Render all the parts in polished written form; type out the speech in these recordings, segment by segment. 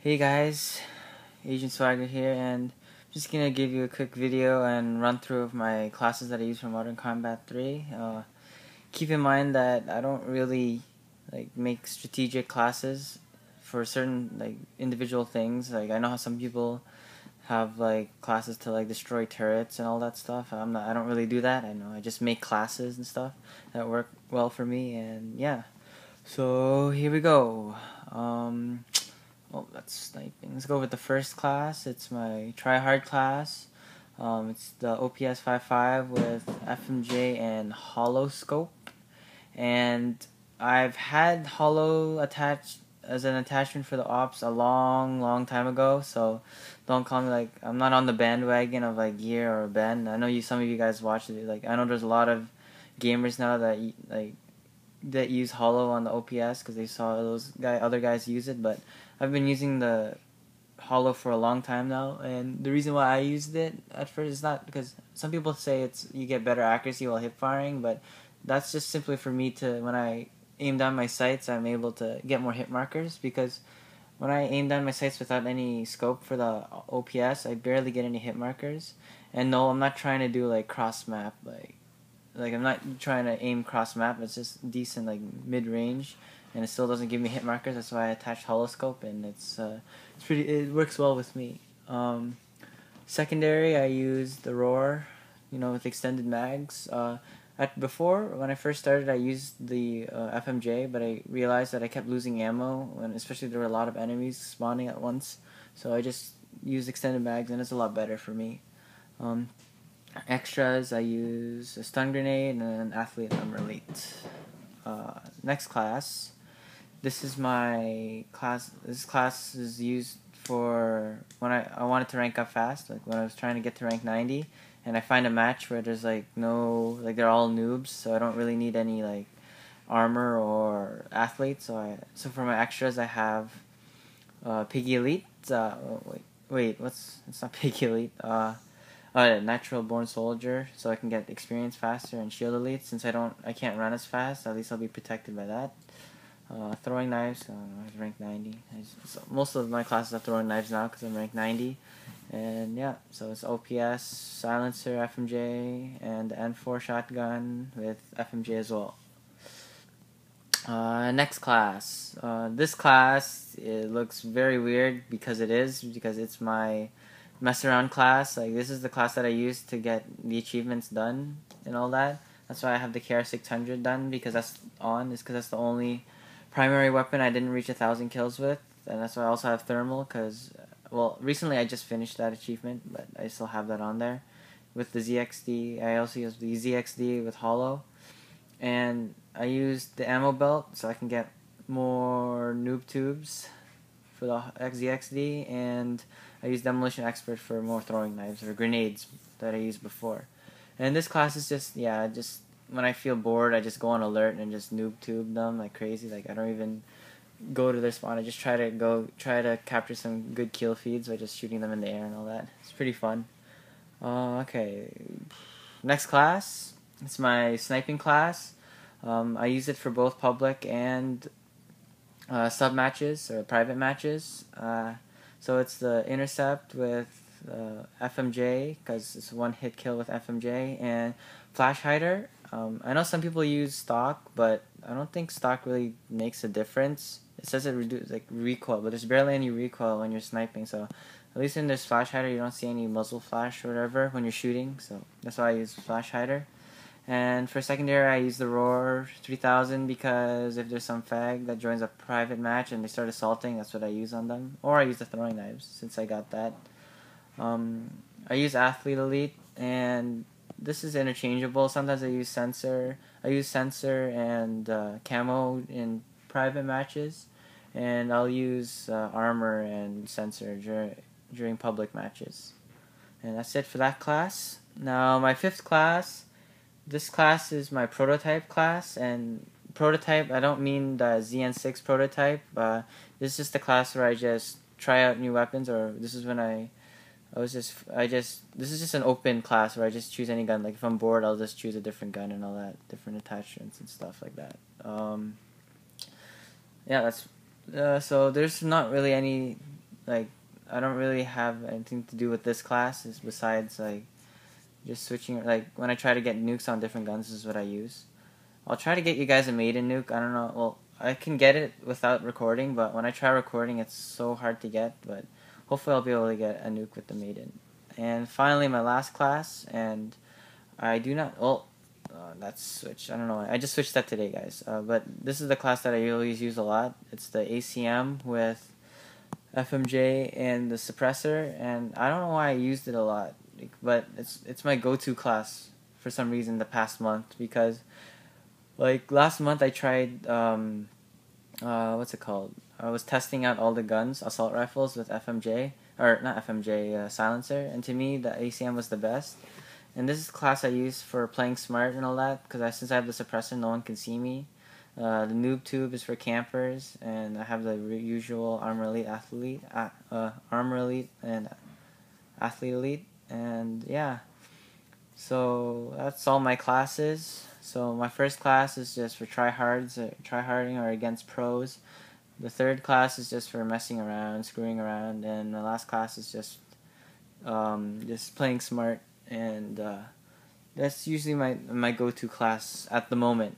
Hey guys, Agent Swagger here, and just gonna give you a quick video and run through of my classes that I use for Modern Combat 3. Keep in mind that I don't really make strategic classes for certain individual things. Like I know how some people have classes to destroy turrets and all that stuff. I don't really do that. I just make classes and stuff that work well for me, and yeah. So here we go. Oh, that's sniping. Let's go with the first class. It's my try-hard class. It's the OPS 55 with FMJ and hollow scope. And I've had hollow attached as an attachment for the ops a long time ago. So don't call me I'm not on the bandwagon of gear or Ben. I know some of you guys watch it. I know there's a lot of gamers now that use hollow on the OPS because they saw other guys use it, but I've been using the hollow for a long time now, and the reason why I used it at first is not because some people say you get better accuracy while hip firing, but that's just simply for me to, when I aim down my sights, I'm able to get more hit markers, because when I aim down my sights without any scope for the OPS, I barely get any hit markers. And no, I'm not trying to do cross map, I'm not trying to aim cross map. It's just decent mid range, and it still doesn't give me hit markers. That's why I attached holoscope, and it works well with me. Secondary, I use the roar, with extended mags. Before, when I first started, I used the FMJ, but I realized that I kept losing ammo, and especially there were a lot of enemies spawning at once. So I just used extended mags, and it's a lot better for me. Extras, I use a stun grenade and an athlete number elite. Next class. This is my class. This class is used for when I wanted to rank up fast, when I was trying to get to rank 90, and I find a match where there's no, they're all noobs, so I don't really need any armor or athletes. So for my extras, I have Piggy Elite. It's not Piggy Elite. Natural born soldier, so I can get experience faster, and shield elite, since I can't run as fast. At least I'll be protected by that. Throwing knives, I was ranked 90. So most of my classes are throwing knives now because I'm ranked 90. And yeah, so it's OPS, silencer, FMJ, and N4 shotgun with FMJ as well. Next class. This class, it looks very weird because it's my mess around class. This is the class that I use to get the achievements done and all that. That's why I have the KR600 done, because that's the only primary weapon I didn't reach 1,000 kills with, and that's why I also have thermal, because recently I just finished that achievement, but I still have that on there with the ZXD. I also use the ZXD with hollow, and I use the ammo belt so I can get more noob tubes for the ZXD, and I use Demolition Expert for more throwing knives or grenades that I used before. And this class is just when I feel bored, I just go on alert and just noob tube them like crazy. I don't even go to their spawn. I just try to capture some good kill feeds by just shooting them in the air and all that. It's pretty fun. Okay, next class. It's my sniping class. I use it for both public and sub matches or private matches. So it's the intercept with FMJ, because it's one hit kill with FMJ, and flash hider. I know some people use stock, but I don't think stock really makes a difference. It says it reduces recoil, but there's barely any recoil when you're sniping. So at least in this flash hider, you don't see any muzzle flash or whatever when you're shooting. So that's why I use flash hider. And for secondary, I use the Roar 3000, because if there's some fag that joins a private match and they start assaulting, that's what I use on them. Or I use the throwing knives, since I got that. I use Athlete Elite, and this is interchangeable. Sometimes I use Sensor. I use Sensor and Camo in private matches, and I'll use Armor and Sensor during public matches. And that's it for that class. Now, my fifth class. This class is my prototype class, and prototype, I don't mean the ZN6 prototype. This is just a class where I just try out new weapons, or this is when this is just an open class where I just choose any gun. If I'm bored, I'll just choose a different gun and all that, different attachments and stuff like that. Yeah, that's so there's not really any like I don't really have anything to do with this class is besides like just switching. Like when I try to get nukes on different guns, this is what I use. I'll try to get you guys a maiden nuke. I don't know. Well, I can get it without recording, but when I try recording, it's so hard to get. But hopefully, I'll be able to get a nuke with the maiden. And finally, my last class, and I do not. Well, that's switched. I don't know. I just switched that today, guys. But this is the class that I always use a lot. It's the ACM with FMJ and the suppressor, and I don't know why I used it a lot, but it's my go-to class for some reason the past month, because like last month I tried what's it called? I was testing out all the guns, assault rifles with FMJ, or not FMJ, silencer, and to me the ACM was the best. And this is the class I use for playing smart and all that, because since I have the suppressor, no one can see me. The noob tube is for campers, and I have the usual armor elite, armor elite, and athlete elite, and yeah. So that's all my classes. So my first class is just for tryharding or against pros. The third class is just for messing around, screwing around, and the last class is just playing smart, and that's usually my go-to class at the moment.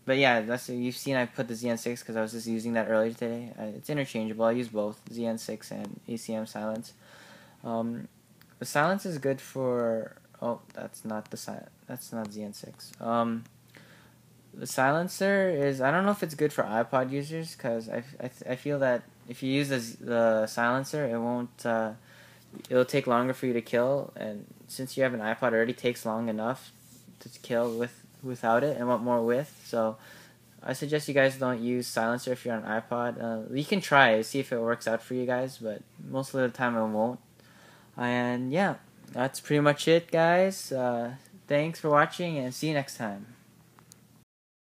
But yeah, you've seen I put the ZN6 because I was just using that earlier today. It's interchangeable. I use both ZN6 and ACM silence. The silence is good for. Oh, that's not ZN6. The silencer is, I don't know if it's good for iPod users, because I feel that if you use the silencer, it won't. It'll take longer for you to kill, and since you have an iPod, it already takes long enough to kill without it and want more width. So I suggest you guys don't use silencer if you're on an iPod. You can try see if it works out for you guys, but most of the time it won't. And yeah, that's pretty much it, guys. Thanks for watching, and see you next time.